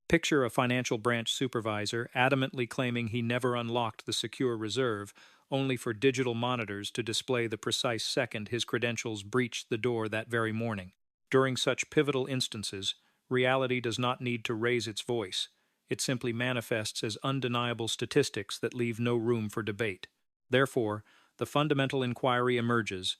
Picture a financial branch supervisor adamantly claiming he never unlocked the secure reserve, only for digital monitors to display the precise second his credentials breached the door that very morning. During such pivotal instances, reality does not need to raise its voice. It simply manifests as undeniable statistics that leave no room for debate. Therefore, the fundamental inquiry emerges.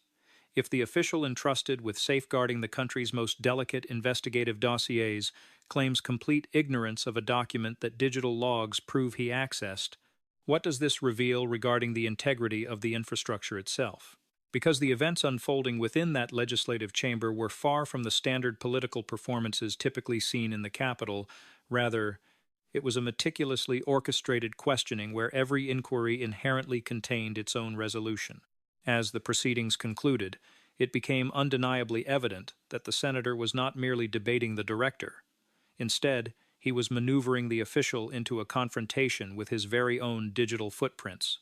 If the official entrusted with safeguarding the country's most delicate investigative dossiers claims complete ignorance of a document that digital logs prove he accessed, what does this reveal regarding the integrity of the infrastructure itself? Because the events unfolding within that legislative chamber were far from the standard political performances typically seen in the Capitol, rather, it was a meticulously orchestrated questioning where every inquiry inherently contained its own resolution. As the proceedings concluded, it became undeniably evident that the senator was not merely debating the director. Instead, he was maneuvering the official into a confrontation with his very own digital footprints.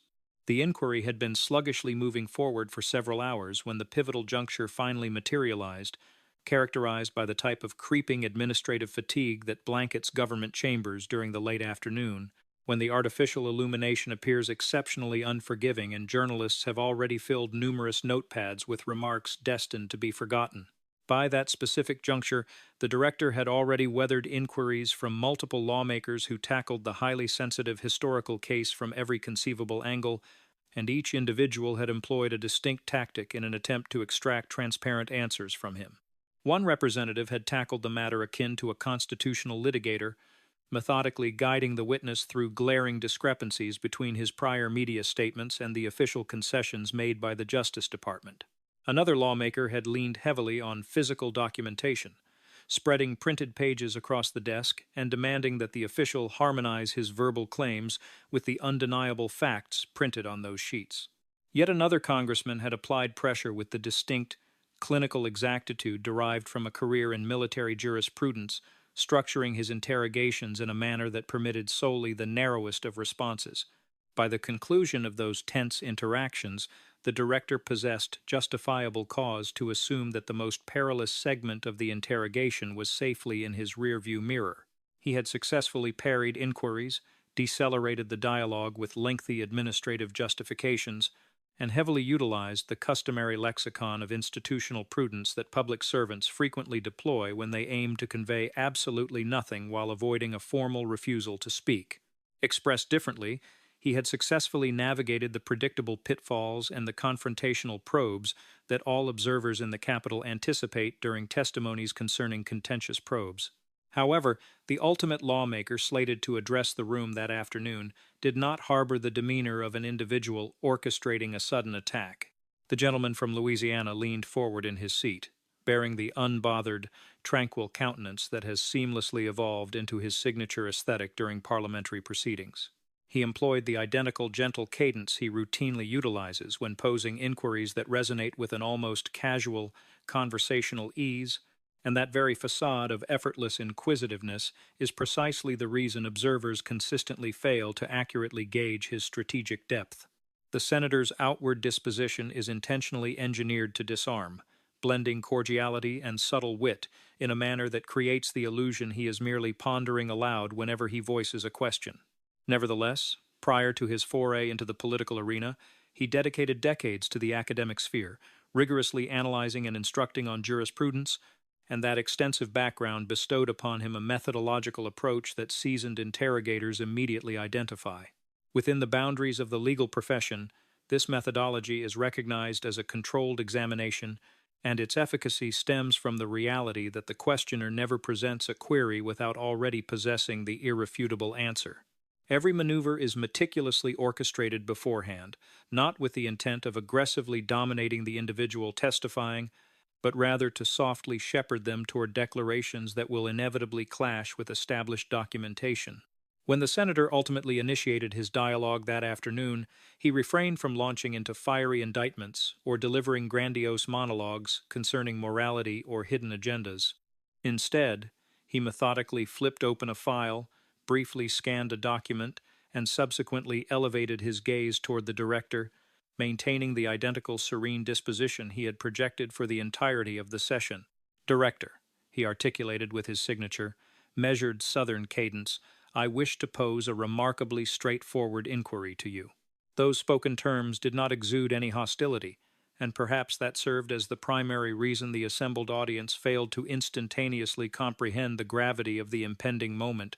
The inquiry had been sluggishly moving forward for several hours when the pivotal juncture finally materialized, characterized by the type of creeping administrative fatigue that blankets government chambers during the late afternoon, when the artificial illumination appears exceptionally unforgiving and journalists have already filled numerous notepads with remarks destined to be forgotten. By that specific juncture, the director had already weathered inquiries from multiple lawmakers who tackled the highly sensitive historical case from every conceivable angle, and each individual had employed a distinct tactic in an attempt to extract transparent answers from him. One representative had tackled the matter akin to a constitutional litigator, methodically guiding the witness through glaring discrepancies between his prior media statements and the official concessions made by the Justice Department. Another lawmaker had leaned heavily on physical documentation, spreading printed pages across the desk and demanding that the official harmonize his verbal claims with the undeniable facts printed on those sheets. Yet another congressman had applied pressure with the distinct, clinical exactitude derived from a career in military jurisprudence, structuring his interrogations in a manner that permitted solely the narrowest of responses. By the conclusion of those tense interactions, the director possessed justifiable cause to assume that the most perilous segment of the interrogation was safely in his rearview mirror. He had successfully parried inquiries, decelerated the dialogue with lengthy administrative justifications, and heavily utilized the customary lexicon of institutional prudence that public servants frequently deploy when they aim to convey absolutely nothing while avoiding a formal refusal to speak. Expressed differently, he had successfully navigated the predictable pitfalls and the confrontational probes that all observers in the Capitol anticipate during testimonies concerning contentious probes. However, the ultimate lawmaker slated to address the room that afternoon did not harbor the demeanor of an individual orchestrating a sudden attack. The gentleman from Louisiana leaned forward in his seat, bearing the unbothered, tranquil countenance that has seamlessly evolved into his signature aesthetic during parliamentary proceedings. He employed the identical gentle cadence he routinely utilizes when posing inquiries that resonate with an almost casual, conversational ease, and that very facade of effortless inquisitiveness is precisely the reason observers consistently fail to accurately gauge his strategic depth. The senator's outward disposition is intentionally engineered to disarm, blending cordiality and subtle wit in a manner that creates the illusion he is merely pondering aloud whenever he voices a question. Nevertheless, prior to his foray into the political arena, he dedicated decades to the academic sphere, rigorously analyzing and instructing on jurisprudence, and that extensive background bestowed upon him a methodological approach that seasoned interrogators immediately identify. Within the boundaries of the legal profession, this methodology is recognized as a controlled examination, and its efficacy stems from the reality that the questioner never presents a query without already possessing the irrefutable answer. Every maneuver is meticulously orchestrated beforehand, not with the intent of aggressively dominating the individual testifying, but rather to softly shepherd them toward declarations that will inevitably clash with established documentation. When the senator ultimately initiated his dialogue that afternoon, he refrained from launching into fiery indictments or delivering grandiose monologues concerning morality or hidden agendas. Instead, he methodically flipped open a file, briefly scanned a document, and subsequently elevated his gaze toward the director, maintaining the identical serene disposition he had projected for the entirety of the session. "Director," he articulated with his signature, measured Southern cadence, "I wish to pose a remarkably straightforward inquiry to you." Those spoken terms did not exude any hostility, and perhaps that served as the primary reason the assembled audience failed to instantaneously comprehend the gravity of the impending moment,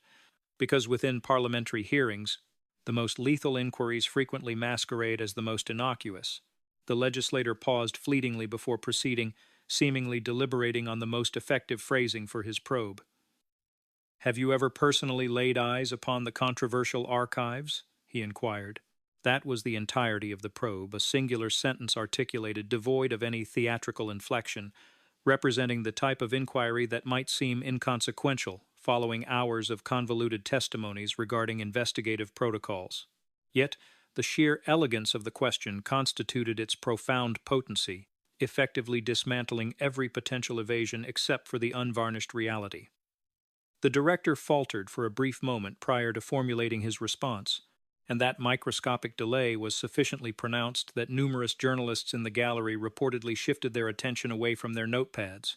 because within parliamentary hearings, the most lethal inquiries frequently masquerade as the most innocuous. The legislator paused fleetingly before proceeding, seemingly deliberating on the most effective phrasing for his probe. "Have you ever personally laid eyes upon the controversial archives?" he inquired. That was the entirety of the probe, a singular sentence articulated, devoid of any theatrical inflection, representing the type of inquiry that might seem inconsequential following hours of convoluted testimonies regarding investigative protocols. Yet, the sheer elegance of the question constituted its profound potency, effectively dismantling every potential evasion except for the unvarnished reality. The director faltered for a brief moment prior to formulating his response, and that microscopic delay was sufficiently pronounced that numerous journalists in the gallery reportedly shifted their attention away from their notepads.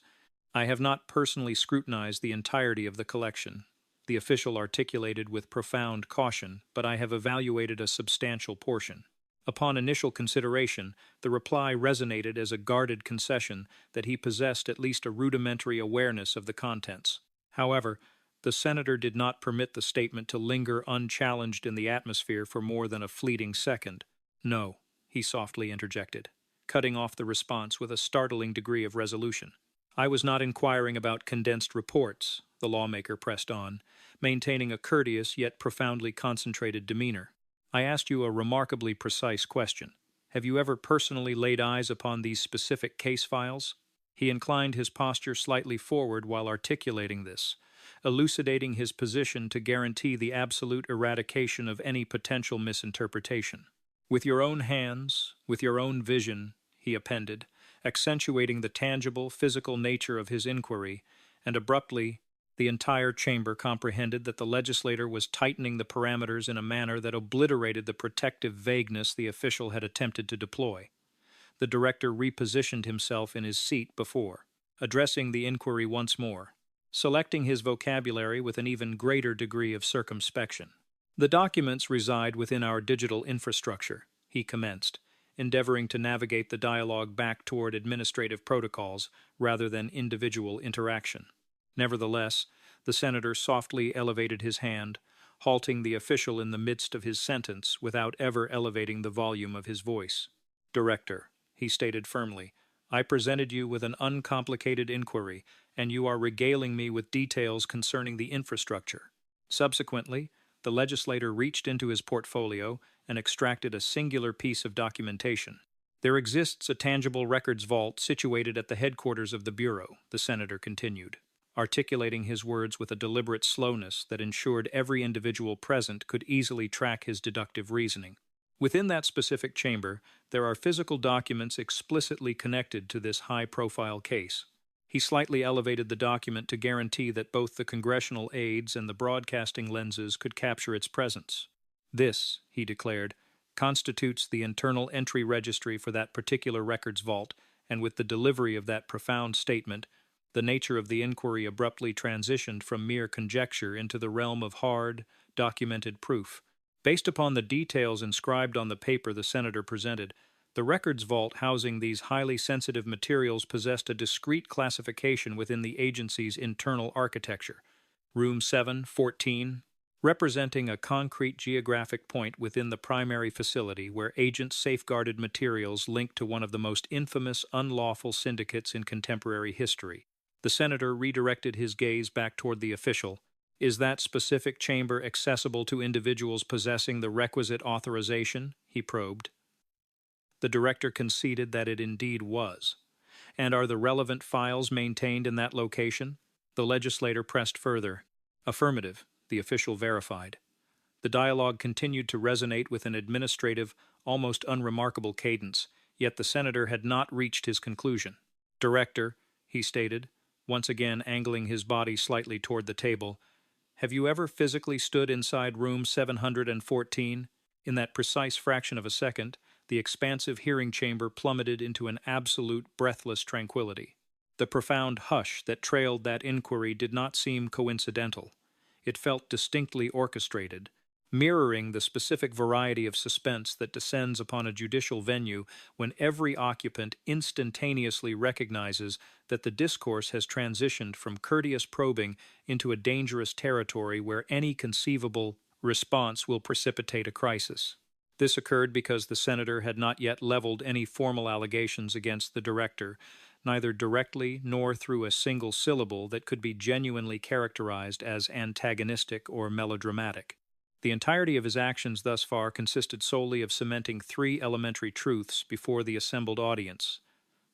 "I have not personally scrutinized the entirety of the collection," the official articulated with profound caution, "but I have evaluated a substantial portion." Upon initial consideration, the reply resonated as a guarded concession that he possessed at least a rudimentary awareness of the contents. However, the senator did not permit the statement to linger unchallenged in the atmosphere for more than a fleeting second. "No," he softly interjected, cutting off the response with a startling degree of resolution. "I was not inquiring about condensed reports," the lawmaker pressed on, maintaining a courteous yet profoundly concentrated demeanor. "I asked you a remarkably precise question. Have you ever personally laid eyes upon these specific case files?" He inclined his posture slightly forward while articulating this, elucidating his position to guarantee the absolute eradication of any potential misinterpretation. "With your own hands, with your own vision," he appended, accentuating the tangible, physical nature of his inquiry, and abruptly, the entire chamber comprehended that the legislator was tightening the parameters in a manner that obliterated the protective vagueness the official had attempted to deploy. The director repositioned himself in his seat before, addressing the inquiry once more, selecting his vocabulary with an even greater degree of circumspection. "The documents reside within our digital infrastructure," he commenced, endeavoring to navigate the dialogue back toward administrative protocols rather than individual interaction. Nevertheless, the senator softly elevated his hand, halting the official in the midst of his sentence without ever elevating the volume of his voice. "Director," he stated firmly, "I presented you with an uncomplicated inquiry, and you are regaling me with details concerning the infrastructure." Subsequently, the legislator reached into his portfolio and extracted a singular piece of documentation. "There exists a tangible records vault situated at the headquarters of the Bureau," the senator continued, articulating his words with a deliberate slowness that ensured every individual present could easily track his deductive reasoning. "Within that specific chamber, there are physical documents explicitly connected to this high-profile case." He slightly elevated the document to guarantee that both the congressional aides and the broadcasting lenses could capture its presence. "This," he declared, "constitutes the internal entry registry for that particular records vault, and with the delivery of that profound statement, the nature of the inquiry abruptly transitioned from mere conjecture into the realm of hard, documented proof. Based upon the details inscribed on the paper the senator presented, the records vault housing these highly sensitive materials possessed a discrete classification within the agency's internal architecture. Room 714, representing a concrete geographic point within the primary facility where agents safeguarded materials linked to one of the most infamous unlawful syndicates in contemporary history. The senator redirected his gaze back toward the official. "Is that specific chamber accessible to individuals possessing the requisite authorization?" he probed. The director conceded that it indeed was. "And are the relevant files maintained in that location?" The legislator pressed further. "Affirmative," the official verified. The dialogue continued to resonate with an administrative, almost unremarkable cadence, yet the senator had not reached his conclusion. "Director," he stated, once again angling his body slightly toward the table, "have you ever physically stood inside room 714? In that precise fraction of a second, the expansive hearing chamber plummeted into an absolute, breathless tranquility. The profound hush that trailed that inquiry did not seem coincidental. It felt distinctly orchestrated, mirroring the specific variety of suspense that descends upon a judicial venue when every occupant instantaneously recognizes that the discourse has transitioned from courteous probing into a dangerous territory where any conceivable response will precipitate a crisis. This occurred because the senator had not yet leveled any formal allegations against the director, neither directly nor through a single syllable that could be genuinely characterized as antagonistic or melodramatic. The entirety of his actions thus far consisted solely of cementing three elementary truths before the assembled audience: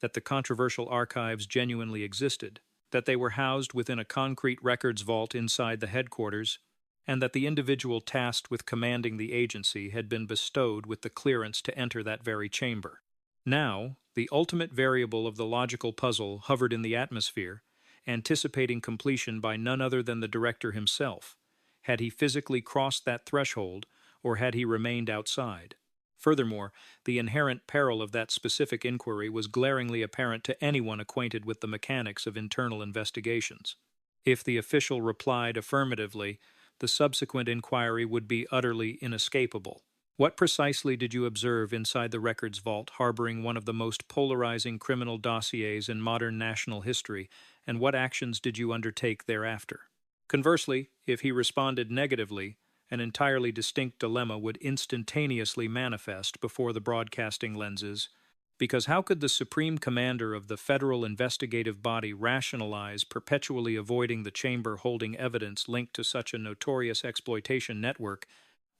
that the controversial archives genuinely existed, that they were housed within a concrete records vault inside the headquarters, and that the individual tasked with commanding the agency had been bestowed with the clearance to enter that very chamber. Now, the ultimate variable of the logical puzzle hovered in the atmosphere, anticipating completion by none other than the director himself. Had he physically crossed that threshold, or had he remained outside? Furthermore, the inherent peril of that specific inquiry was glaringly apparent to anyone acquainted with the mechanics of internal investigations. If the official replied affirmatively, the subsequent inquiry would be utterly inescapable. What precisely did you observe inside the records vault harboring one of the most polarizing criminal dossiers in modern national history, and what actions did you undertake thereafter? Conversely, if he responded negatively, an entirely distinct dilemma would instantaneously manifest before the broadcasting lenses, because how could the supreme commander of the federal investigative body rationalize perpetually avoiding the chamber holding evidence linked to such a notorious exploitation network,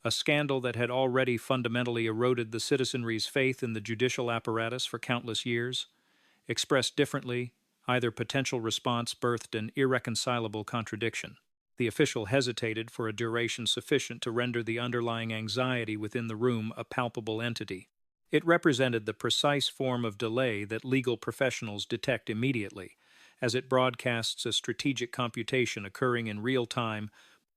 a scandal that had already fundamentally eroded the citizenry's faith in the judicial apparatus for countless years? Expressed differently, either potential response birthed an irreconcilable contradiction. The official hesitated for a duration sufficient to render the underlying anxiety within the room a palpable entity. It represented the precise form of delay that legal professionals detect immediately, as it broadcasts a strategic computation occurring in real time,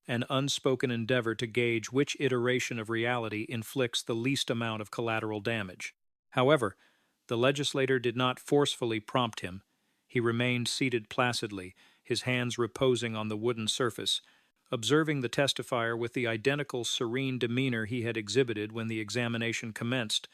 an unspoken endeavor to gauge which iteration of reality inflicts the least amount of collateral damage. However, the legislator did not forcefully prompt him. He remained seated placidly, his hands reposing on the wooden surface, observing the testifier with the identical serene demeanor he had exhibited when the examination commenced,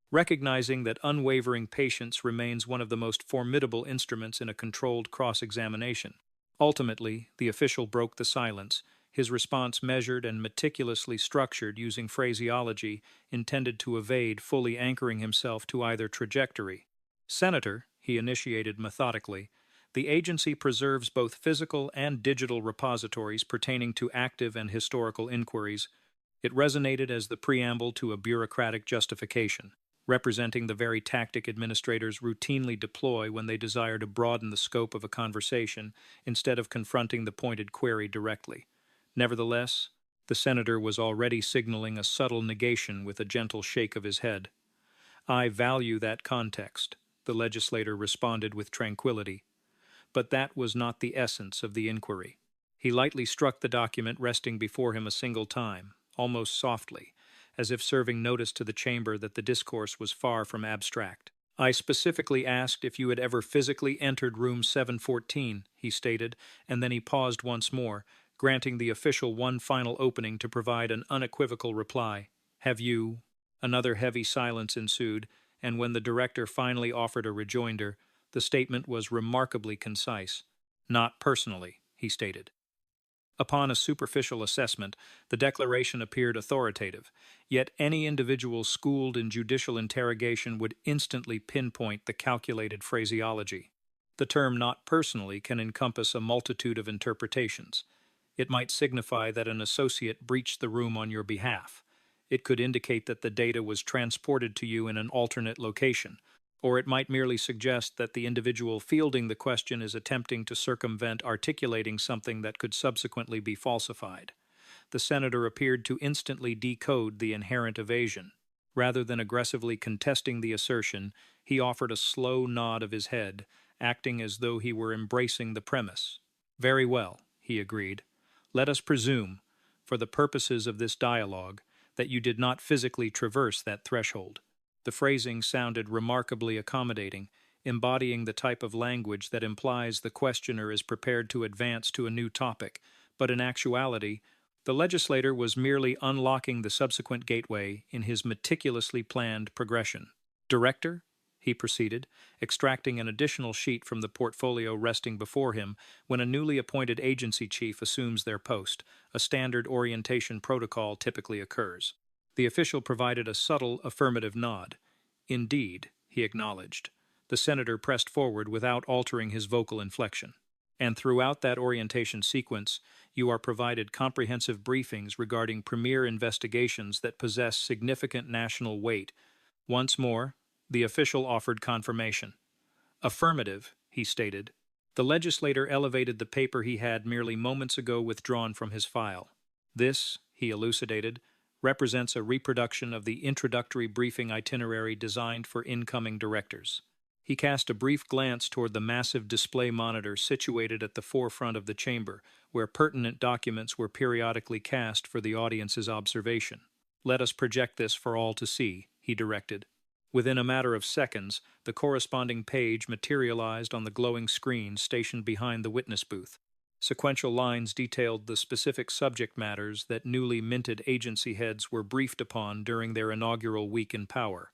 recognizing that unwavering patience remains one of the most formidable instruments in a controlled cross-examination. Ultimately, the official broke the silence, his response measured and meticulously structured using phraseology intended to evade fully anchoring himself to either trajectory. "Senator," he initiated methodically, "the agency preserves both physical and digital repositories pertaining to active and historical inquiries." It resonated as the preamble to a bureaucratic justification, representing the very tactic administrators routinely deploy when they desire to broaden the scope of a conversation instead of confronting the pointed query directly. Nevertheless, the senator was already signaling a subtle negation with a gentle shake of his head. "I value that context," the legislator responded with tranquility. But that was not the essence of the inquiry. He lightly struck the document resting before him a single time, almost softly, as if serving notice to the chamber that the discourse was far from abstract. "I specifically asked if you had ever physically entered room 714, he stated, and then he paused once more, granting the official one final opening to provide an unequivocal reply. "Have you?" Another heavy silence ensued, and when the director finally offered a rejoinder, the statement was remarkably concise. "Not personally," he stated. Upon a superficial assessment, the declaration appeared authoritative, yet any individual schooled in judicial interrogation would instantly pinpoint the calculated phraseology. The term "not personally" can encompass a multitude of interpretations. It might signify that an associate breached the room on your behalf. It could indicate that the data was transported to you in an alternate location, or it might merely suggest that the individual fielding the question is attempting to circumvent articulating something that could subsequently be falsified. The senator appeared to instantly decode the inherent evasion. Rather than aggressively contesting the assertion, he offered a slow nod of his head, acting as though he were embracing the premise. "Very well," he agreed. "Let us presume, for the purposes of this dialogue, that you did not physically traverse that threshold." The phrasing sounded remarkably accommodating, embodying the type of language that implies the questioner is prepared to advance to a new topic, but in actuality, the legislator was merely unlocking the subsequent gateway in his meticulously planned progression. Director, he proceeded, extracting an additional sheet from the portfolio resting before him when a newly appointed agency chief assumes their post, a standard orientation protocol typically occurs. The official provided a subtle affirmative nod. Indeed, he acknowledged. The senator pressed forward without altering his vocal inflection. And throughout that orientation sequence, you are provided comprehensive briefings regarding premier investigations that possess significant national weight. Once more, the official offered confirmation. Affirmative, he stated. The legislator elevated the paper he had merely moments ago withdrawn from his file. This, he elucidated, represents a reproduction of the introductory briefing itinerary designed for incoming directors. He cast a brief glance toward the massive display monitor situated at the forefront of the chamber, where pertinent documents were periodically cast for the audience's observation. "Let us project this for all to see," he directed. Within a matter of seconds, the corresponding page materialized on the glowing screen stationed behind the witness booth. Sequential lines detailed the specific subject matters that newly minted agency heads were briefed upon during their inaugural week in power: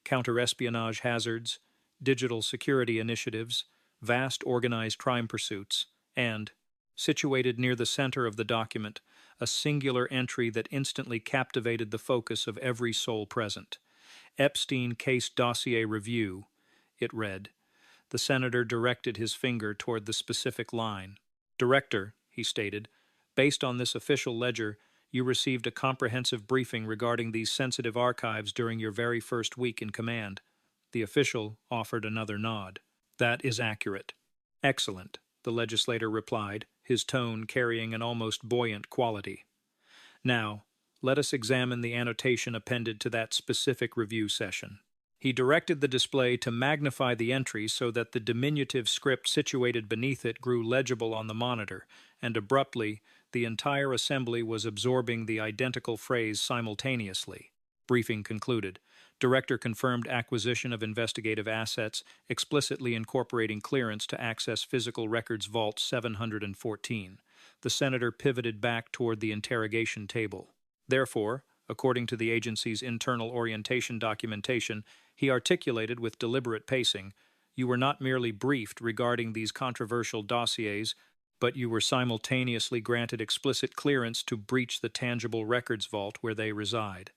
counter-espionage hazards, digital security initiatives, vast organized crime pursuits, and, situated near the center of the document, a singular entry that instantly captivated the focus of every soul present. Epstein Case Dossier Review, it read. The senator directed his finger toward the specific line. Director, he stated, based on this official ledger, you received a comprehensive briefing regarding these sensitive archives during your very first week in command. The official offered another nod. That is accurate. Excellent, the legislator replied, his tone carrying an almost buoyant quality. Now, let us examine the annotation appended to that specific review session. He directed the display to magnify the entry so that the diminutive script situated beneath it grew legible on the monitor, and abruptly, the entire assembly was absorbing the identical phrase simultaneously. Briefing concluded. Director confirmed acquisition of investigative assets, explicitly incorporating clearance to access Physical Records Vault 714. The senator pivoted back toward the interrogation table. Therefore, according to the agency's internal orientation documentation, he articulated with deliberate pacing, you were not merely briefed regarding these controversial dossiers, but you were simultaneously granted explicit clearance to breach the tangible records vault where they reside.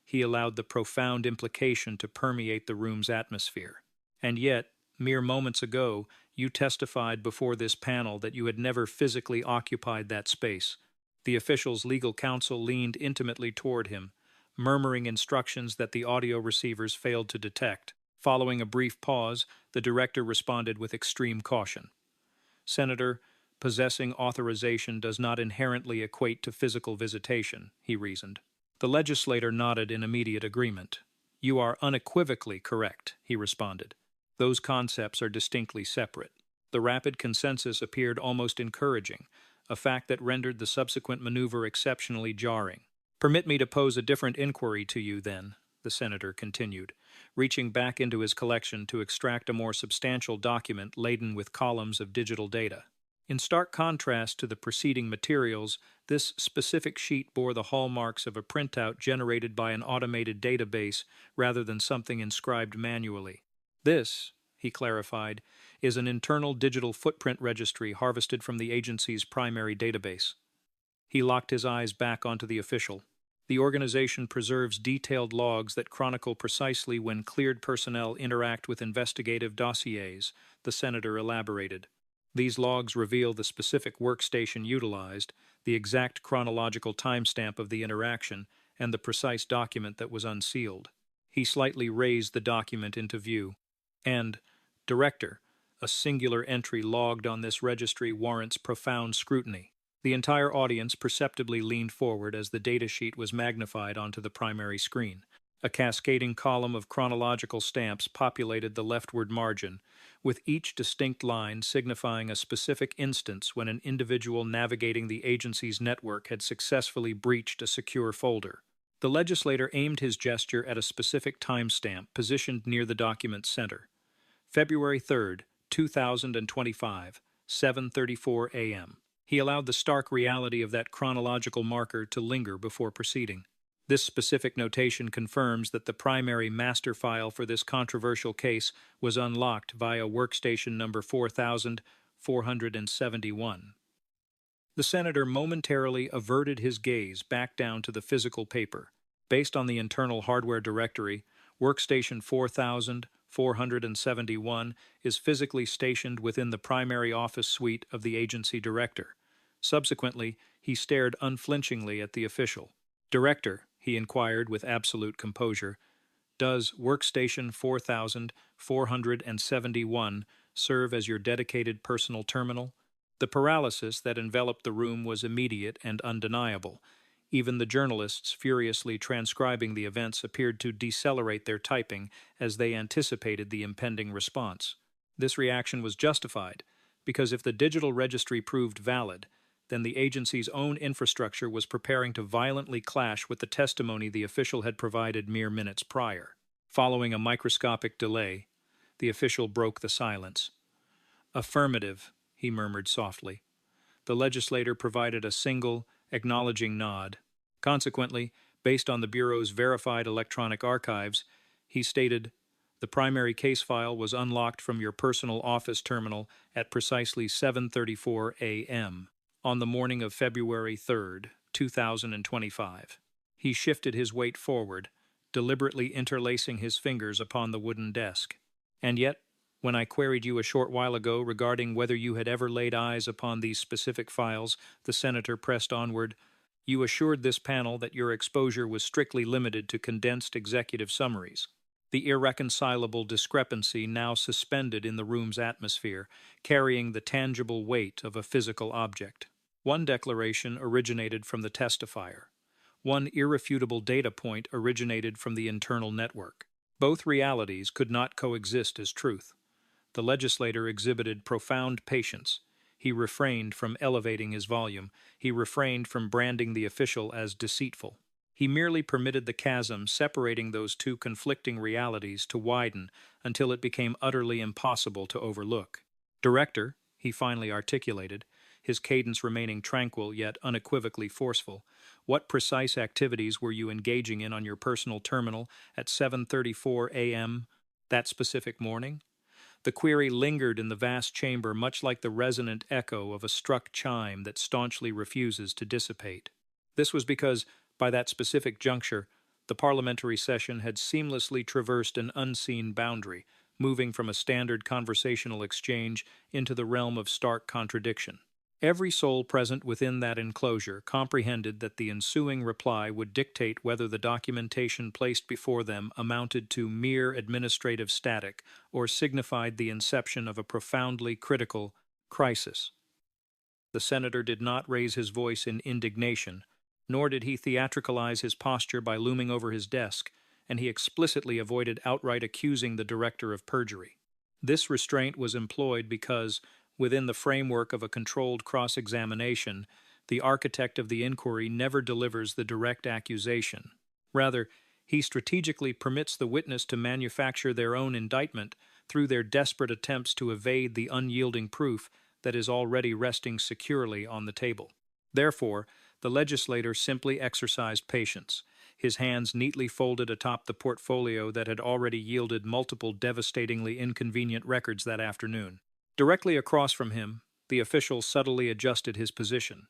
He allowed the profound implication to permeate the room's atmosphere. And yet, mere moments ago, you testified before this panel that you had never physically occupied that space. The official's legal counsel leaned intimately toward him, murmuring instructions that the audio receivers failed to detect. Following a brief pause, the director responded with extreme caution. Senator, possessing authorization does not inherently equate to physical visitation, he reasoned. The legislator nodded in immediate agreement. You are unequivocally correct, he responded. Those concepts are distinctly separate. The rapid consensus appeared almost encouraging, a fact that rendered the subsequent maneuver exceptionally jarring. Permit me to pose a different inquiry to you, then, the senator continued, reaching back into his collection to extract a more substantial document laden with columns of digital data. In stark contrast to the preceding materials, this specific sheet bore the hallmarks of a printout generated by an automated database rather than something inscribed manually. This, he clarified, is an internal digital footprint registry harvested from the agency's primary database. He locked his eyes back onto the official. The organization preserves detailed logs that chronicle precisely when cleared personnel interact with investigative dossiers, the senator elaborated. These logs reveal the specific workstation utilized, the exact chronological timestamp of the interaction, and the precise document that was unsealed. He slightly raised the document into view. And, Director, a singular entry logged on this registry warrants profound scrutiny. The entire audience perceptibly leaned forward as the datasheet was magnified onto the primary screen. A cascading column of chronological stamps populated the leftward margin, with each distinct line signifying a specific instance when an individual navigating the agency's network had successfully breached a secure folder. The legislator aimed his gesture at a specific timestamp positioned near the document's center. February 3rd, 2025, 7:34 a.m. He allowed the stark reality of that chronological marker to linger before proceeding. This specific notation confirms that the primary master file for this controversial case was unlocked via workstation number 4471. The senator momentarily averted his gaze back down to the physical paper. Based on the internal hardware directory, workstation 4471 is physically stationed within the primary office suite of the agency director. Subsequently, he stared unflinchingly at the official. "Director," he inquired with absolute composure, "does workstation 4471 serve as your dedicated personal terminal?" The paralysis that enveloped the room was immediate and undeniable. Even the journalists furiously transcribing the events appeared to decelerate their typing as they anticipated the impending response. This reaction was justified, because if the digital registry proved valid, then the agency's own infrastructure was preparing to violently clash with the testimony the official had provided mere minutes prior. Following a microscopic delay, the official broke the silence. "Affirmative," he murmured softly. The legislator provided a single, acknowledging nod. Consequently, based on the Bureau's verified electronic archives, he stated, "The primary case file was unlocked from your personal office terminal at precisely 7:34 a.m. on the morning of February 3rd, 2025. He shifted his weight forward, deliberately interlacing his fingers upon the wooden desk. "And yet, when I queried you a short while ago regarding whether you had ever laid eyes upon these specific files," the senator pressed onward, "you assured this panel that your exposure was strictly limited to condensed executive summaries." The irreconcilable discrepancy now suspended in the room's atmosphere, carrying the tangible weight of a physical object. One declaration originated from the testifier. One irrefutable data point originated from the internal network. Both realities could not coexist as truth. The legislator exhibited profound patience. He refrained from elevating his volume. He refrained from branding the official as deceitful. He merely permitted the chasm separating those two conflicting realities to widen until it became utterly impossible to overlook. "Director," he finally articulated, his cadence remaining tranquil yet unequivocally forceful, "what precise activities were you engaging in on your personal terminal at 7:34 a.m. that specific morning?" The query lingered in the vast chamber much like the resonant echo of a struck chime that staunchly refuses to dissipate. This was because, by that specific juncture, the parliamentary session had seamlessly traversed an unseen boundary, moving from a standard conversational exchange into the realm of stark contradiction. Every soul present within that enclosure comprehended that the ensuing reply would dictate whether the documentation placed before them amounted to mere administrative static or signified the inception of a profoundly critical crisis. The senator did not raise his voice in indignation, nor did he theatricalize his posture by looming over his desk, and he explicitly avoided outright accusing the director of perjury. This restraint was employed because, within the framework of a controlled cross-examination, the architect of the inquiry never delivers the direct accusation. Rather, he strategically permits the witness to manufacture their own indictment through their desperate attempts to evade the unyielding proof that is already resting securely on the table. Therefore, the legislator simply exercised patience, his hands neatly folded atop the portfolio that had already yielded multiple devastatingly inconvenient records that afternoon. Directly across from him, the official subtly adjusted his position,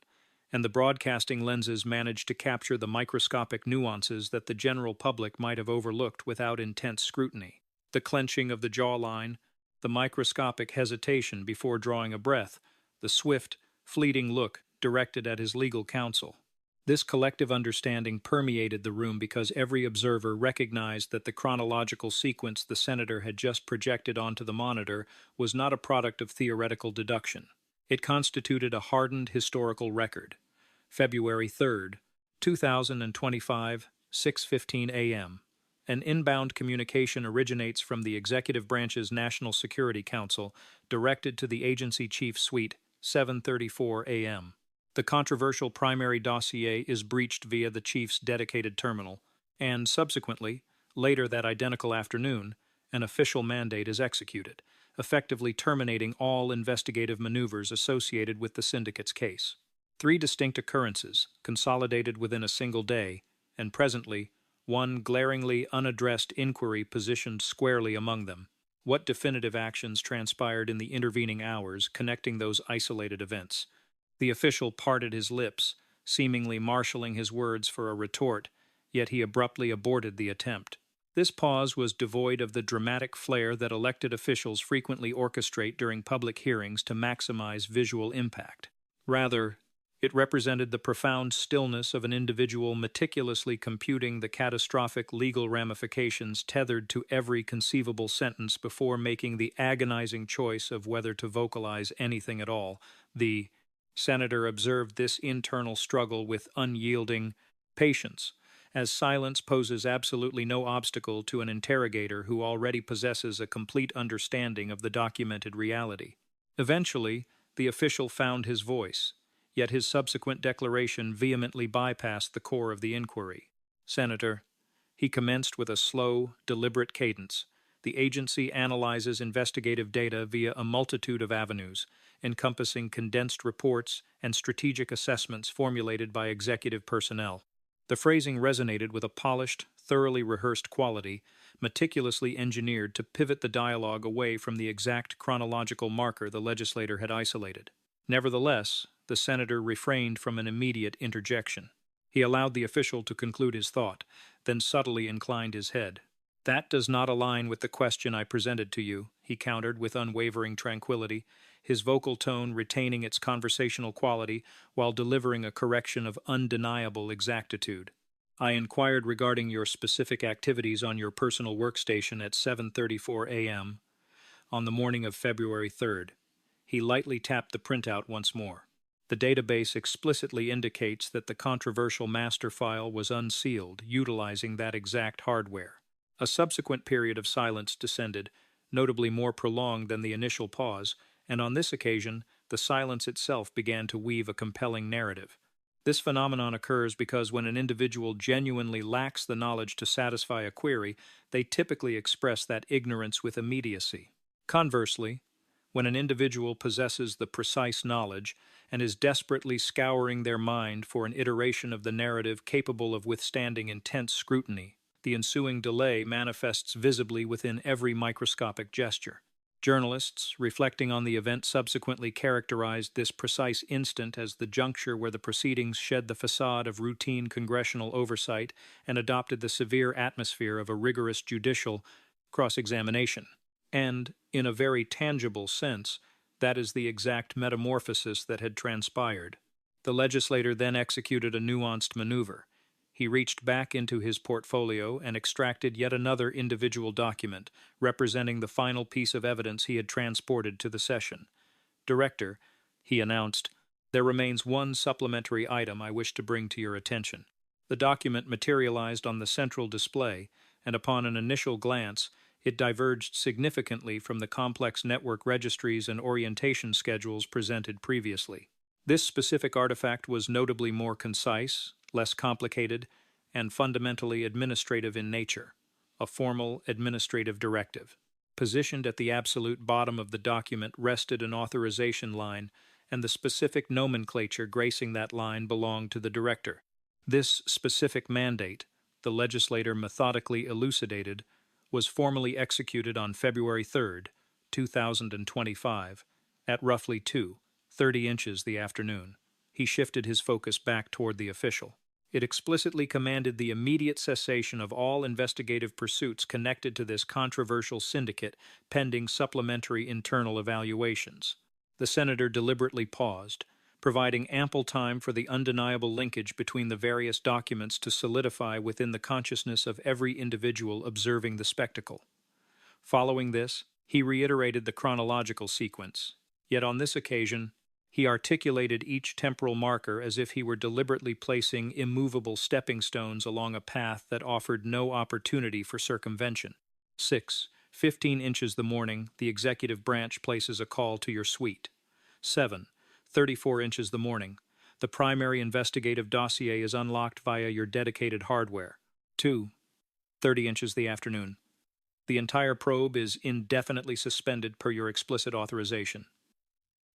and the broadcasting lenses managed to capture the microscopic nuances that the general public might have overlooked without intense scrutiny. The clenching of the jawline, the microscopic hesitation before drawing a breath, the swift, fleeting look directed at his legal counsel. This collective understanding permeated the room because every observer recognized that the chronological sequence the senator had just projected onto the monitor was not a product of theoretical deduction. It constituted a hardened historical record. February 3rd, 2025, 6:15 a.m. An inbound communication originates from the Executive Branch's National Security Council, directed to the agency chief suite, 7:34 a.m. The controversial primary dossier is breached via the chief's dedicated terminal, and subsequently, later that identical afternoon, an official mandate is executed, effectively terminating all investigative maneuvers associated with the syndicate's case. Three distinct occurrences, consolidated within a single day, and presently, one glaringly unaddressed inquiry positioned squarely among them. What definitive actions transpired in the intervening hours connecting those isolated events? The official parted his lips, seemingly marshaling his words for a retort, yet he abruptly aborted the attempt. This pause was devoid of the dramatic flair that elected officials frequently orchestrate during public hearings to maximize visual impact. Rather, it represented the profound stillness of an individual meticulously computing the catastrophic legal ramifications tethered to every conceivable sentence before making the agonizing choice of whether to vocalize anything at all. The senator observed this internal struggle with unyielding patience, as silence poses absolutely no obstacle to an interrogator who already possesses a complete understanding of the documented reality. Eventually, the official found his voice, yet his subsequent declaration vehemently bypassed the core of the inquiry. Senator, he commenced with a slow, deliberate cadence. The agency analyzes investigative data via a multitude of avenues, encompassing condensed reports and strategic assessments formulated by executive personnel. The phrasing resonated with a polished, thoroughly rehearsed quality, meticulously engineered to pivot the dialogue away from the exact chronological marker the legislator had isolated. Nevertheless, the senator refrained from an immediate interjection. He allowed the official to conclude his thought, then subtly inclined his head. "That does not align with the question I presented to you," he countered with unwavering tranquility, his vocal tone retaining its conversational quality while delivering a correction of undeniable exactitude. "I inquired regarding your specific activities on your personal workstation at 7:34 a.m. on the morning of February 3rd. He lightly tapped the printout once more. The database explicitly indicates that the controversial master file was unsealed, utilizing that exact hardware. A subsequent period of silence descended, notably more prolonged than the initial pause, and on this occasion, the silence itself began to weave a compelling narrative. This phenomenon occurs because when an individual genuinely lacks the knowledge to satisfy a query, they typically express that ignorance with immediacy. Conversely, when an individual possesses the precise knowledge and is desperately scouring their mind for an iteration of the narrative capable of withstanding intense scrutiny, the ensuing delay manifests visibly within every microscopic gesture. Journalists, reflecting on the event, subsequently characterized this precise instant as the juncture where the proceedings shed the facade of routine congressional oversight and adopted the severe atmosphere of a rigorous judicial cross-examination. And, in a very tangible sense, that is the exact metamorphosis that had transpired. The legislator then executed a nuanced maneuver. He reached back into his portfolio and extracted yet another individual document, representing the final piece of evidence he had transported to the session. "Director," he announced, "there remains one supplementary item I wish to bring to your attention." The document materialized on the central display, and upon an initial glance, it diverged significantly from the complex network registries and orientation schedules presented previously. This specific artifact was notably more concise, less complicated, and fundamentally administrative in nature, a formal administrative directive. Positioned at the absolute bottom of the document rested an authorization line, and the specific nomenclature gracing that line belonged to the director. This specific mandate, the legislator methodically elucidated, was formally executed on February 3rd, 2025, at roughly 2:30 inches the afternoon. He shifted his focus back toward the official. It explicitly commanded the immediate cessation of all investigative pursuits connected to this controversial syndicate pending supplementary internal evaluations. The senator deliberately paused, providing ample time for the undeniable linkage between the various documents to solidify within the consciousness of every individual observing the spectacle. Following this, he reiterated the chronological sequence, yet on this occasion, he articulated each temporal marker as if he were deliberately placing immovable stepping stones along a path that offered no opportunity for circumvention. 6:15 inches the morning, the executive branch places a call to your suite. 7:34 inches the morning, the primary investigative dossier is unlocked via your dedicated hardware. 2:30 inches the afternoon, The entire probe is indefinitely suspended per your explicit authorization.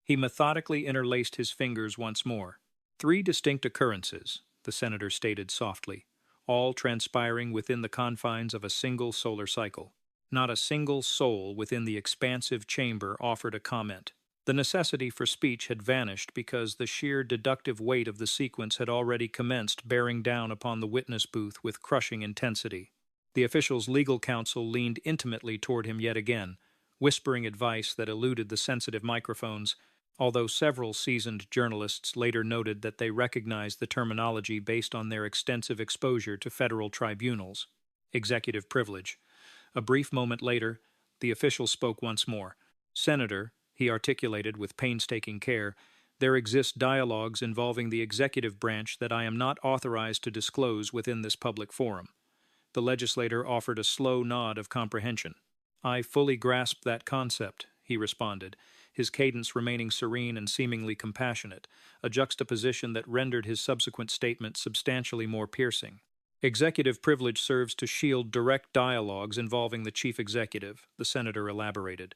He methodically interlaced his fingers once more. Three distinct occurrences, the senator stated softly, all transpiring within the confines of a single solar cycle. Not a single soul within the expansive chamber offered a comment. The necessity for speech had vanished because the sheer deductive weight of the sequence had already commenced bearing down upon the witness booth with crushing intensity. The official's legal counsel leaned intimately toward him yet again, whispering advice that eluded the sensitive microphones, although several seasoned journalists later noted that they recognized the terminology based on their extensive exposure to federal tribunals. Executive privilege. A brief moment later, the official spoke once more. Senator, he articulated with painstaking care, there exist dialogues involving the executive branch that I am not authorized to disclose within this public forum. The legislator offered a slow nod of comprehension. I fully grasp that concept, he responded, his cadence remaining serene and seemingly compassionate, a juxtaposition that rendered his subsequent statement substantially more piercing. Executive privilege serves to shield direct dialogues involving the chief executive, the senator elaborated.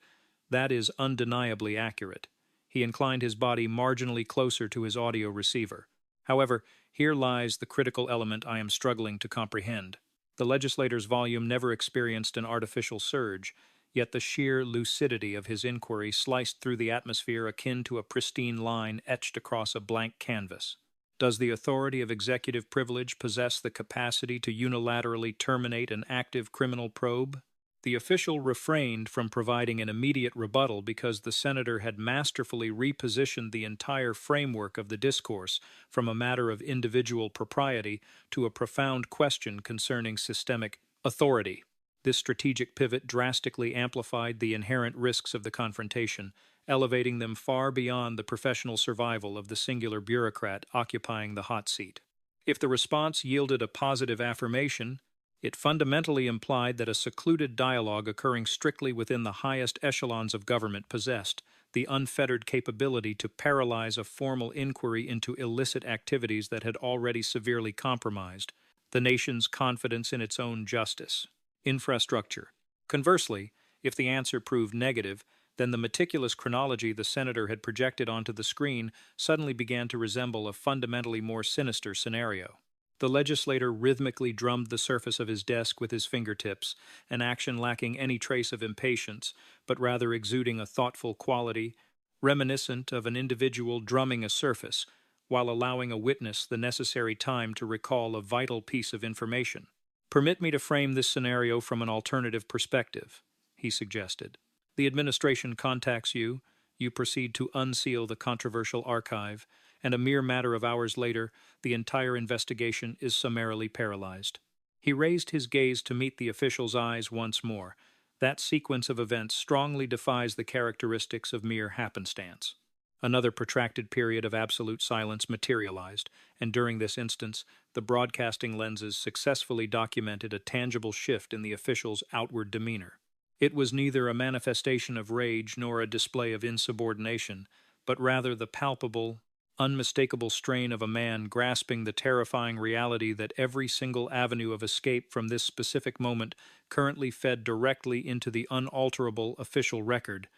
That is undeniably accurate. He inclined his body marginally closer to his audio receiver. However, here lies the critical element I am struggling to comprehend. The legislator's volume never experienced an artificial surge, yet the sheer lucidity of his inquiry sliced through the atmosphere akin to a pristine line etched across a blank canvas. Does the authority of executive privilege possess the capacity to unilaterally terminate an active criminal probe? The official refrained from providing an immediate rebuttal because the senator had masterfully repositioned the entire framework of the discourse from a matter of individual propriety to a profound question concerning systemic authority. This strategic pivot drastically amplified the inherent risks of the confrontation, elevating them far beyond the professional survival of the singular bureaucrat occupying the hot seat. If the response yielded a positive affirmation, it fundamentally implied that a secluded dialogue occurring strictly within the highest echelons of government possessed the unfettered capability to paralyze a formal inquiry into illicit activities that had already severely compromised the nation's confidence in its own justice. Infrastructure. Conversely, if the answer proved negative, then the meticulous chronology the senator had projected onto the screen suddenly began to resemble a fundamentally more sinister scenario. The legislator rhythmically drummed the surface of his desk with his fingertips, an action lacking any trace of impatience, but rather exuding a thoughtful quality, reminiscent of an individual drumming a surface, while allowing a witness the necessary time to recall a vital piece of information. Permit me to frame this scenario from an alternative perspective, he suggested. The administration contacts you, you proceed to unseal the controversial archive, and a mere matter of hours later, the entire investigation is summarily paralyzed. He raised his gaze to meet the official's eyes once more. That sequence of events strongly defies the characteristics of mere happenstance. Another protracted period of absolute silence materialized, and during this instance, the broadcasting lenses successfully documented a tangible shift in the official's outward demeanor. It was neither a manifestation of rage nor a display of insubordination, but rather the palpable, unmistakable strain of a man grasping the terrifying reality that every single avenue of escape from this specific moment currently fed directly into the unalterable official record.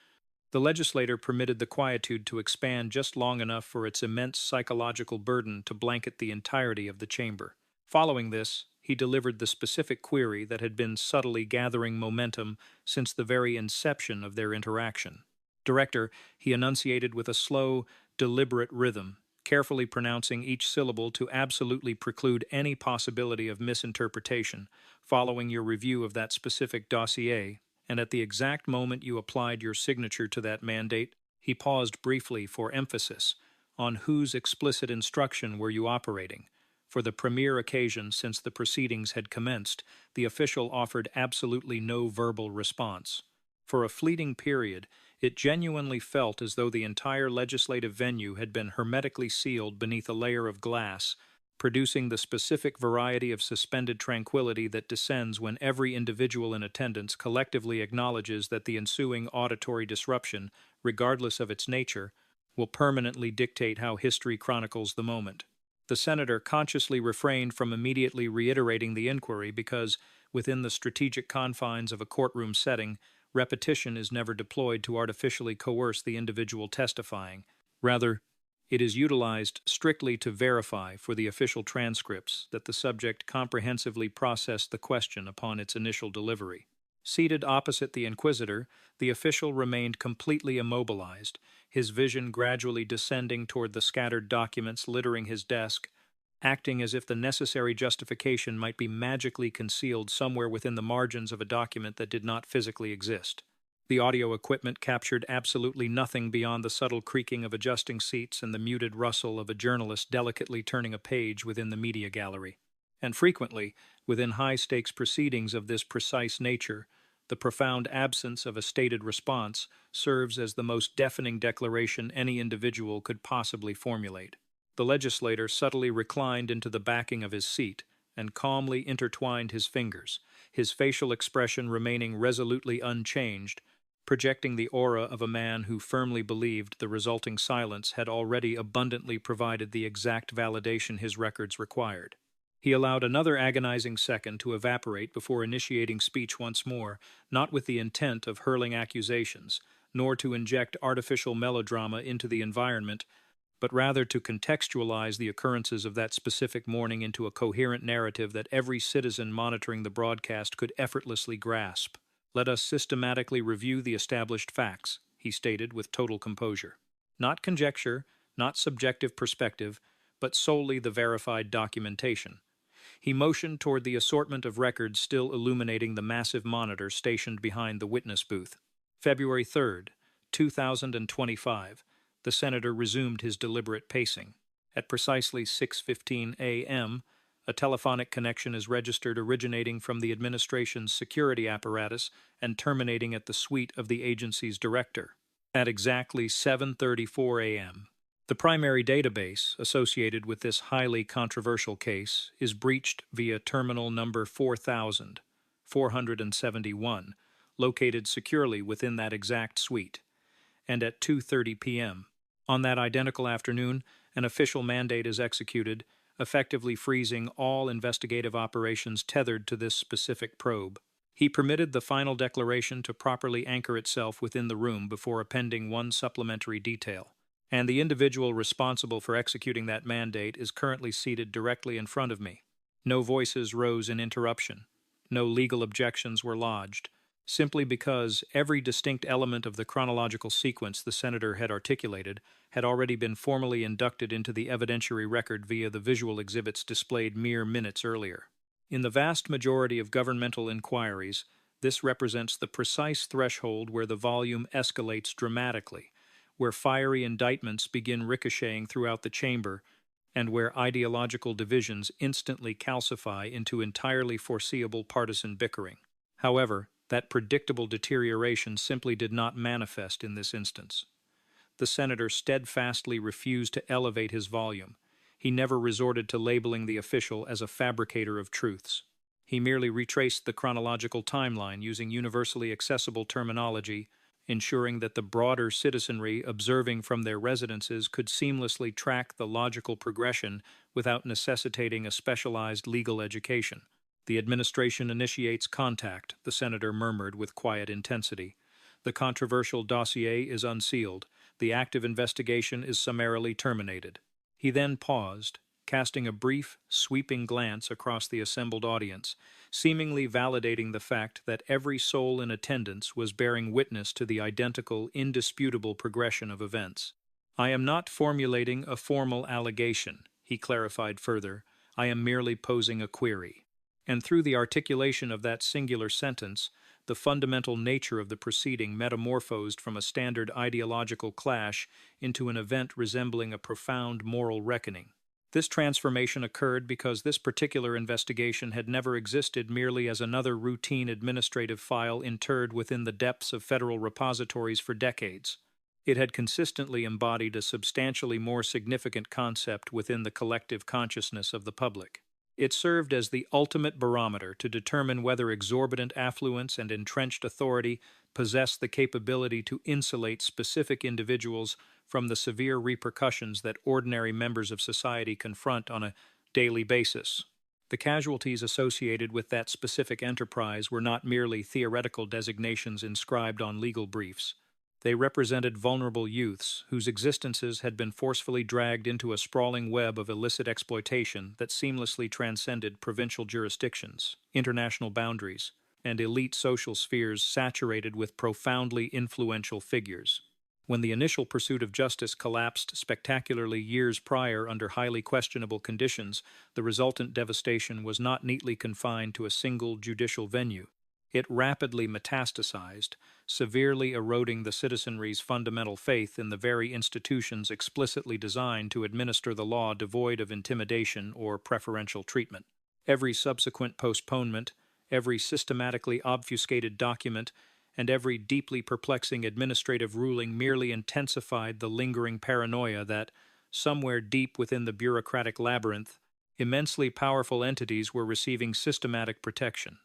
The legislator permitted the quietude to expand just long enough for its immense psychological burden to blanket the entirety of the chamber. Following this, he delivered the specific query that had been subtly gathering momentum since the very inception of their interaction. Director, he enunciated with a slow, deliberate rhythm, carefully pronouncing each syllable to absolutely preclude any possibility of misinterpretation, following your review of that specific dossier, and at the exact moment you applied your signature to that mandate, he paused briefly for emphasis. On whose explicit instruction were you operating? For the premier occasion since the proceedings had commenced, the official offered absolutely no verbal response. For a fleeting period, it genuinely felt as though the entire legislative venue had been hermetically sealed beneath a layer of glass, producing the specific variety of suspended tranquility that descends when every individual in attendance collectively acknowledges that the ensuing auditory disruption, regardless of its nature, will permanently dictate how history chronicles the moment. The senator consciously refrained from immediately reiterating the inquiry because, within the strategic confines of a courtroom setting, repetition is never deployed to artificially coerce the individual testifying. Rather, it is utilized strictly to verify for the official transcripts that the subject comprehensively processed the question upon its initial delivery. Seated opposite the inquisitor, the official remained completely immobilized, his vision gradually descending toward the scattered documents littering his desk, acting as if the necessary justification might be magically concealed somewhere within the margins of a document that did not physically exist. The audio equipment captured absolutely nothing beyond the subtle creaking of adjusting seats and the muted rustle of a journalist delicately turning a page within the media gallery. And frequently, within high-stakes proceedings of this precise nature, the profound absence of a stated response serves as the most deafening declaration any individual could possibly formulate. The legislator subtly reclined into the backing of his seat and calmly intertwined his fingers, his facial expression remaining resolutely unchanged, projecting the aura of a man who firmly believed the resulting silence had already abundantly provided the exact validation his records required. He allowed another agonizing second to evaporate before initiating speech once more, not with the intent of hurling accusations, nor to inject artificial melodrama into the environment, but rather to contextualize the occurrences of that specific morning into a coherent narrative that every citizen monitoring the broadcast could effortlessly grasp. "Let us systematically review the established facts," he stated with total composure. "Not conjecture, not subjective perspective, but solely the verified documentation." He motioned toward the assortment of records still illuminating the massive monitor stationed behind the witness booth. February 3rd, 2025. The senator resumed his deliberate pacing. At precisely 6:15 a.m., a telephonic connection is registered originating from the administration's security apparatus and terminating at the suite of the agency's director. At exactly 7:34 a.m., the primary database associated with this highly controversial case is breached via terminal number 4471, located securely within that exact suite. And at 2:30 p.m., on that identical afternoon, an official mandate is executed, effectively freezing all investigative operations tethered to this specific probe. He permitted the final declaration to properly anchor itself within the room before appending one supplementary detail. And the individual responsible for executing that mandate is currently seated directly in front of me. No voices rose in interruption. No legal objections were lodged, simply because every distinct element of the chronological sequence the senator had articulated had already been formally inducted into the evidentiary record via the visual exhibits displayed mere minutes earlier. In the vast majority of governmental inquiries, this represents the precise threshold where the volume escalates dramatically, where fiery indictments begin ricocheting throughout the chamber, and where ideological divisions instantly calcify into entirely foreseeable partisan bickering. However, that predictable deterioration simply did not manifest in this instance. The senator steadfastly refused to elevate his volume. He never resorted to labeling the official as a fabricator of truths. He merely retraced the chronological timeline using universally accessible terminology, ensuring that the broader citizenry observing from their residences could seamlessly track the logical progression without necessitating a specialized legal education. "The administration initiates contact," the senator murmured with quiet intensity. "The controversial dossier is unsealed. The active investigation is summarily terminated." He then paused, casting a brief, sweeping glance across the assembled audience, seemingly validating the fact that every soul in attendance was bearing witness to the identical, indisputable progression of events. "I am not formulating a formal allegation," he clarified further. "I am merely posing a query." And through the articulation of that singular sentence, the fundamental nature of the proceeding metamorphosed from a standard ideological clash into an event resembling a profound moral reckoning. This transformation occurred because this particular investigation had never existed merely as another routine administrative file interred within the depths of federal repositories for decades. It had consistently embodied a substantially more significant concept within the collective consciousness of the public. It served as the ultimate barometer to determine whether exorbitant affluence and entrenched authority possessed the capability to insulate specific individuals from the severe repercussions that ordinary members of society confront on a daily basis. The casualties associated with that specific enterprise were not merely theoretical designations inscribed on legal briefs. They represented vulnerable youths whose existences had been forcefully dragged into a sprawling web of illicit exploitation that seamlessly transcended provincial jurisdictions, international boundaries, and elite social spheres saturated with profoundly influential figures. When the initial pursuit of justice collapsed spectacularly years prior under highly questionable conditions, the resultant devastation was not neatly confined to a single judicial venue. It rapidly metastasized, severely eroding the citizenry's fundamental faith in the very institutions explicitly designed to administer the law devoid of intimidation or preferential treatment. Every subsequent postponement, every systematically obfuscated document, and every deeply perplexing administrative ruling merely intensified the lingering paranoia that, somewhere deep within the bureaucratic labyrinth, immensely powerful entities were receiving systematic protection.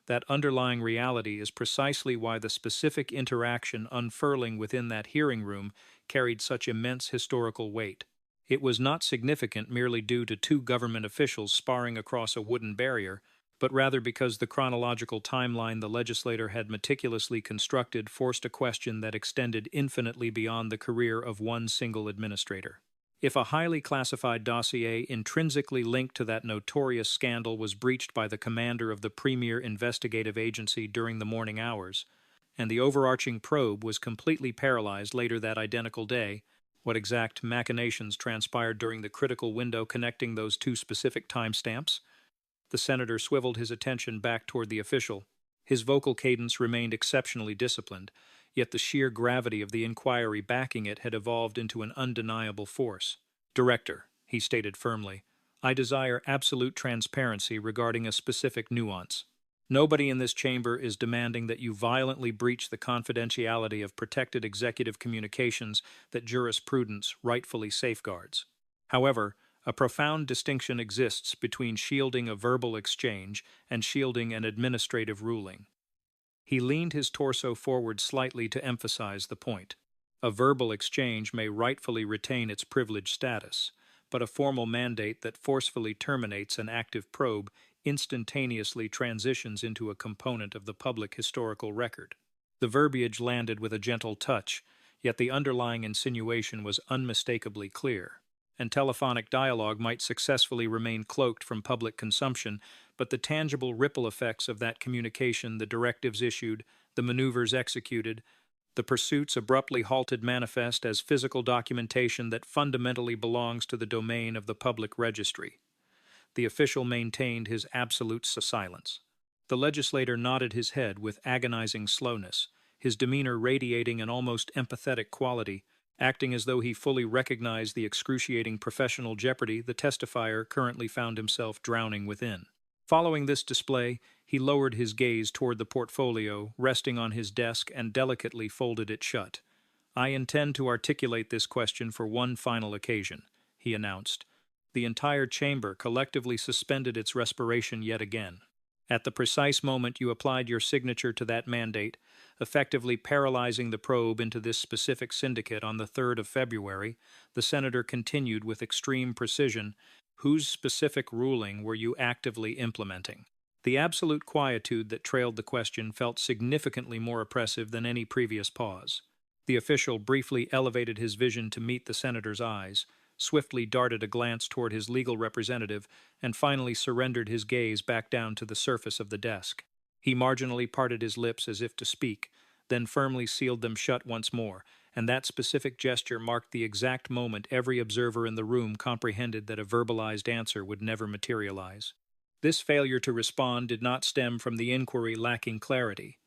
That underlying reality is precisely why the specific interaction unfurling within that hearing room carried such immense historical weight. It was not significant merely due to two government officials sparring across a wooden barrier, but rather because the chronological timeline the legislator had meticulously constructed forced a question that extended infinitely beyond the career of one single administrator. If a highly classified dossier intrinsically linked to that notorious scandal was breached by the commander of the premier investigative agency during the morning hours, and the overarching probe was completely paralyzed later that identical day, what exact machinations transpired during the critical window connecting those two specific timestamps? The senator swiveled his attention back toward the official. His vocal cadence remained exceptionally disciplined, yet the sheer gravity of the inquiry backing it had evolved into an undeniable force. "Director," he stated firmly, "I desire absolute transparency regarding a specific nuance. Nobody in this chamber is demanding that you violently breach the confidentiality of protected executive communications that jurisprudence rightfully safeguards. However, a profound distinction exists between shielding a verbal exchange and shielding an administrative ruling." He leaned his torso forward slightly to emphasize the point. A verbal exchange may rightfully retain its privileged status, but a formal mandate that forcefully terminates an active probe instantaneously transitions into a component of the public historical record. The verbiage landed with a gentle touch, yet the underlying insinuation was unmistakably clear. And telephonic dialogue might successfully remain cloaked from public consumption, but the tangible ripple effects of that communication, the directives issued, the maneuvers executed, the pursuits abruptly halted manifest as physical documentation that fundamentally belongs to the domain of the public registry. The official maintained his absolute silence. The legislator nodded his head with agonizing slowness, his demeanor radiating an almost empathetic quality, acting as though he fully recognized the excruciating professional jeopardy the testifier currently found himself drowning within. Following this display, he lowered his gaze toward the portfolio resting on his desk and delicately folded it shut. "I intend to articulate this question for one final occasion," he announced. The entire chamber collectively suspended its respiration yet again. At the precise moment you applied your signature to that mandate, effectively paralyzing the probe into this specific syndicate on the 3rd of February, the senator continued with extreme precision, "Whose specific ruling were you actively implementing?" The absolute quietude that trailed the question felt significantly more oppressive than any previous pause. The official briefly elevated his vision to meet the senator's eyes, swiftly darted a glance toward his legal representative, and finally surrendered his gaze back down to the surface of the desk. He marginally parted his lips as if to speak, then firmly sealed them shut once more, and that specific gesture marked the exact moment every observer in the room comprehended that a verbalized answer would never materialize. This failure to respond did not stem from the inquiry lacking clarity,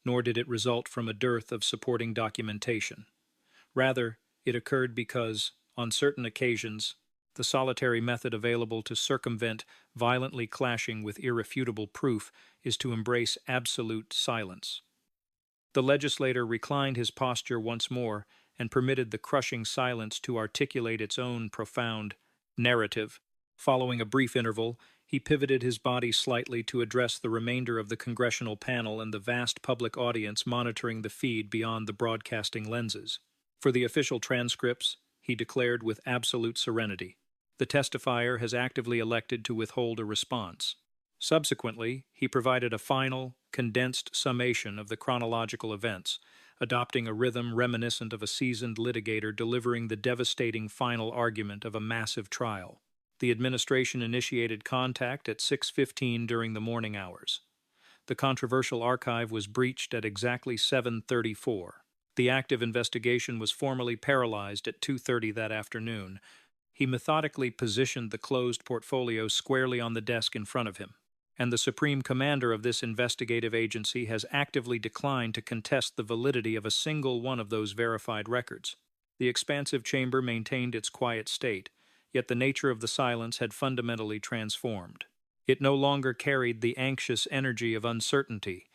nor did it result from a dearth of supporting documentation. Rather, it occurred because, on certain occasions, the solitary method available to circumvent violently clashing with irrefutable proof is to embrace absolute silence. The legislator reclined his posture once more and permitted the crushing silence to articulate its own profound narrative. Following a brief interval, he pivoted his body slightly to address the remainder of the congressional panel and the vast public audience monitoring the feed beyond the broadcasting lenses. "For the official transcripts," he declared with absolute serenity, The testifier has actively elected to withhold a response. Subsequently, he provided a final, condensed summation of the chronological events, adopting a rhythm reminiscent of a seasoned litigator delivering the devastating final argument of a massive trial. The administration initiated contact at 6:15 during the morning hours. The controversial archive was breached at exactly 7:34. The active investigation was formally paralyzed at 2:30 that afternoon. He methodically positioned the closed portfolio squarely on the desk in front of him, and the supreme commander of this investigative agency has actively declined to contest the validity of a single one of those verified records. The expansive chamber maintained its quiet state, yet the nature of the silence had fundamentally transformed. It no longer carried the anxious energy of uncertainty.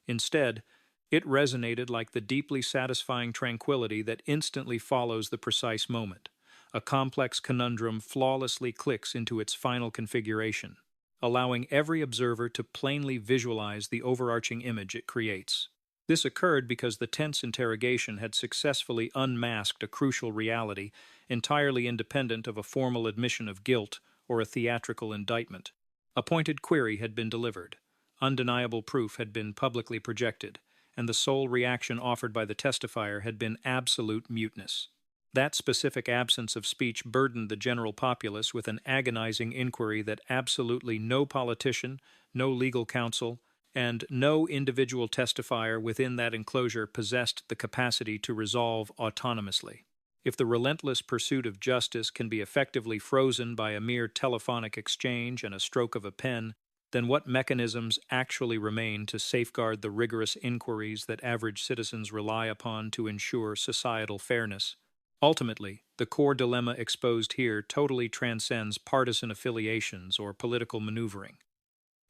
Instead, it resonated like the deeply satisfying tranquility that instantly follows the precise moment. A complex conundrum flawlessly clicks into its final configuration, allowing every observer to plainly visualize the overarching image it creates. This occurred because the tense interrogation had successfully unmasked a crucial reality entirely independent of a formal admission of guilt or a theatrical indictment. A pointed query had been delivered, undeniable proof had been publicly projected, and the sole reaction offered by the testifier had been absolute muteness. That specific absence of speech burdened the general populace with an agonizing inquiry that absolutely no politician, no legal counsel, and no individual testifier within that enclosure possessed the capacity to resolve autonomously. If the relentless pursuit of justice can be effectively frozen by a mere telephonic exchange and a stroke of a pen, then what mechanisms actually remain to safeguard the rigorous inquiries that average citizens rely upon to ensure societal fairness? Ultimately, the core dilemma exposed here totally transcends partisan affiliations or political maneuvering.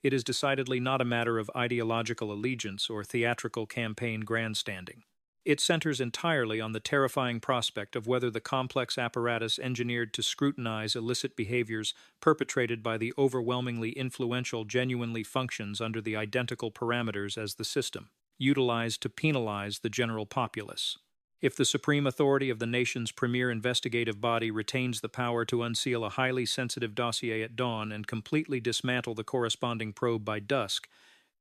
It is decidedly not a matter of ideological allegiance or theatrical campaign grandstanding. It centers entirely on the terrifying prospect of whether the complex apparatus engineered to scrutinize illicit behaviors perpetrated by the overwhelmingly influential genuinely functions under the identical parameters as the system, utilized to penalize the general populace. If the supreme authority of the nation's premier investigative body retains the power to unseal a highly sensitive dossier at dawn and completely dismantle the corresponding probe by dusk,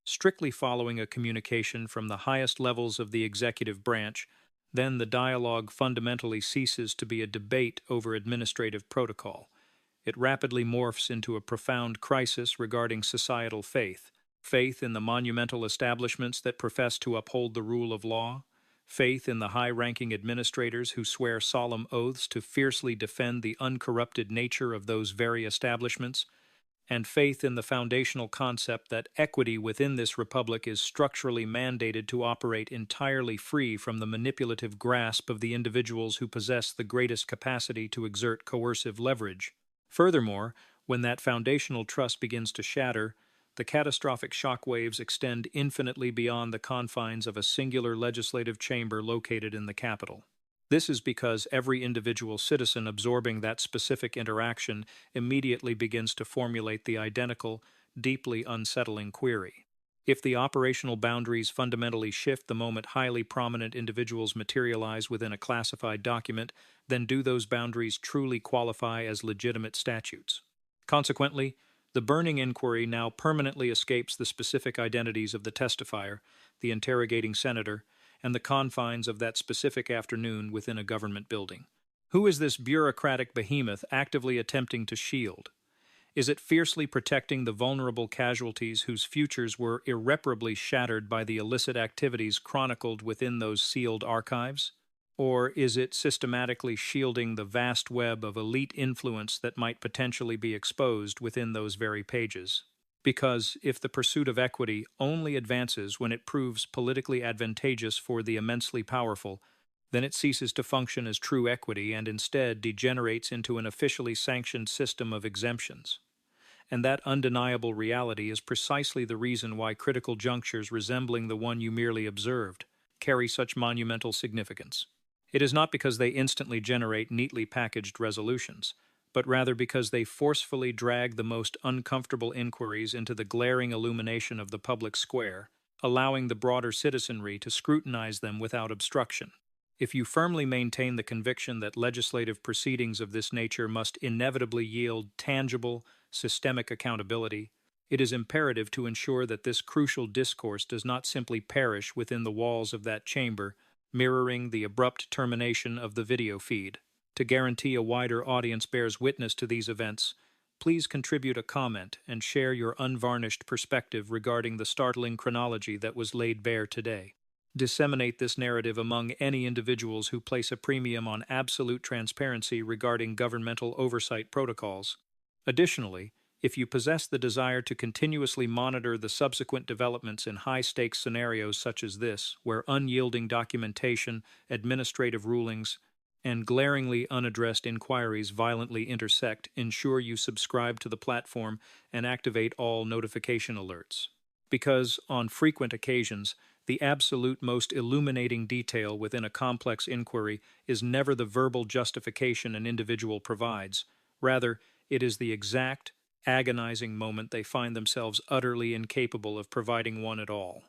strictly following a communication from the highest levels of the executive branch, then the dialogue fundamentally ceases to be a debate over administrative protocol. It rapidly morphs into a profound crisis regarding societal faith, faith in the monumental establishments that profess to uphold the rule of law, faith in the high-ranking administrators who swear solemn oaths to fiercely defend the uncorrupted nature of those very establishments, and faith in the foundational concept that equity within this republic is structurally mandated to operate entirely free from the manipulative grasp of the individuals who possess the greatest capacity to exert coercive leverage. Furthermore, when that foundational trust begins to shatter, the catastrophic shockwaves extend infinitely beyond the confines of a singular legislative chamber located in the capital. This is because every individual citizen absorbing that specific interaction immediately begins to formulate the identical, deeply unsettling query. If the operational boundaries fundamentally shift the moment highly prominent individuals materialize within a classified document, then do those boundaries truly qualify as legitimate statutes? Consequently, the burning inquiry now permanently escapes the specific identities of the testifier, the interrogating senator, and the confines of that specific afternoon within a government building. Who is this bureaucratic behemoth actively attempting to shield? Is it fiercely protecting the vulnerable casualties whose futures were irreparably shattered by the illicit activities chronicled within those sealed archives? Or is it systematically shielding the vast web of elite influence that might potentially be exposed within those very pages? Because if the pursuit of equity only advances when it proves politically advantageous for the immensely powerful, then it ceases to function as true equity and instead degenerates into an officially sanctioned system of exemptions. And that undeniable reality is precisely the reason why critical junctures resembling the one you merely observed carry such monumental significance. It is not because they instantly generate neatly packaged resolutions, but rather because they forcefully drag the most uncomfortable inquiries into the glaring illumination of the public square, allowing the broader citizenry to scrutinize them without obstruction. If you firmly maintain the conviction that legislative proceedings of this nature must inevitably yield tangible, systemic accountability, it is imperative to ensure that this crucial discourse does not simply perish within the walls of that chamber, mirroring the abrupt termination of the video feed. To guarantee a wider audience bears witness to these events, please contribute a comment and share your unvarnished perspective regarding the startling chronology that was laid bare today. Disseminate this narrative among any individuals who place a premium on absolute transparency regarding governmental oversight protocols. Additionally, if you possess the desire to continuously monitor the subsequent developments in high-stakes scenarios such as this, where unyielding documentation, administrative rulings, and glaringly unaddressed inquiries violently intersect, ensure you subscribe to the platform and activate all notification alerts. Because, on frequent occasions, the absolute most illuminating detail within a complex inquiry is never the verbal justification an individual provides. Rather, it is the exact, agonizing moment they find themselves utterly incapable of providing one at all.